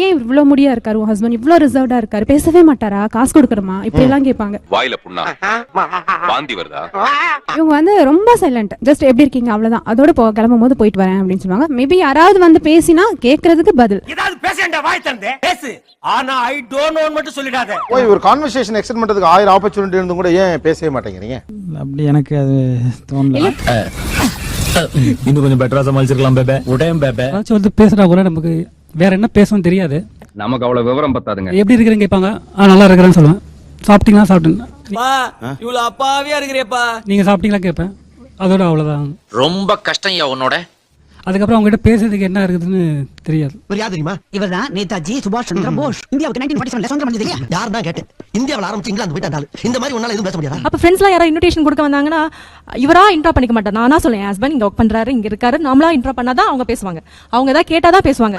ஏன் இவ்வளவு முடியா இருக்காரு உன் ஹஸ்பண்ட், இவ்வளவு ரிசர்வ்டா இருக்காரு, பேசவே மாட்டாரா, காசு கொடுக்கறமா, இப்படி எல்லாம் கேட்பாங்க. வாயில புண்ணா, வாந்தி வருதா? இவங்க வந்து ரொம்ப சைலண்ட், ஜஸ்ட் எப்படி இருக்கீங்க அவ்வளவுதான், அதோட கிளம்பும் போது போயிட்டு வரேன் அப்படின்னு சொல்லுவாங்க. மேபி யாராவது வந்து பேசினா கேட்கறதுக்கு பதில். ஏதாவது பேசேன்டா, வாய் தந்தே பேசு, ஆனா ஐ டோன்ட் நோ மட்டும் சொல்லிடாத. ஓய், ஒரு கான்வர்சேஷன் எக்ஸ்டெண்ட் பண்றதுக்கு 1000 ஆப்பர்ச்சுனிட்டி இருந்தும் கூட ஏன் பேசவே மாட்டேங்கிறீங்க? அப்படி எனக்கு அது தோணல. இன்னும் கொஞ்சம் பெட்டரா சமாளிச்சிருக்கலாம் பேபே. உடையம் பேபே. ஏதாச்சும் வந்து பேசுறா கூட நமக்கு வேற என்ன பேசணும்னு தெரியாது. நமக்கு அவ்வளவு விவரம் பத்தாதுங்க. எப்படி இருக்கிறேன்னு கேட்பாங்க. நல்லா இருக்கிறேன்னு சொல்லுவேன். சாப்பிட்டீங்களா? சாப்பிட்டேன். இவ்வளவு அப்பாவியா இருக்கிறேப்பா. நீங்க சாப்பிட்டீங்களா கேட்பேன். அதோட அவ்வளவுதான். ரொம்ப கஷ்டம் யா உன்னோட. அதுக்கப்புறம் அவங்க கிட்ட பேசுறதுக்கு என்ன இருக்குதுன்னு தெரியாது. யார் தெரியுமா? இவர்தான் நேதாஜி சுபாஷ் சந்திர போஸ். இந்தியாவுக்கு 1947 சுதந்திரம் வந்தது இல்லையா? யார் தான் கேட்டேன். இந்தியாவுல ஆரம்பிச்சு இங்கிலாந்து போயிட்டாங்க. இந்த மாதிரி ஒன்னால எதுவும் பேச முடியாது. அப்ப ஃப்ரெண்ட்ஸ்லாம் யாரா இன்விடேஷன் கொடுக்க வந்தாங்கன்னா இவரா இன்ட்ரா பண்ணிக்க மாட்டேன். நானா சொல்லுவேன், ஹஸ்பண்ட் இங்க ஒர்க் பண்றாரு, இங்க இருக்காரு, நாமளா இன்ட்ரா பண்ணாதான் அவங்க பேசுவாங்க. அவங்க ஏதாவது கேட்டாதான் பேசுவாங்க.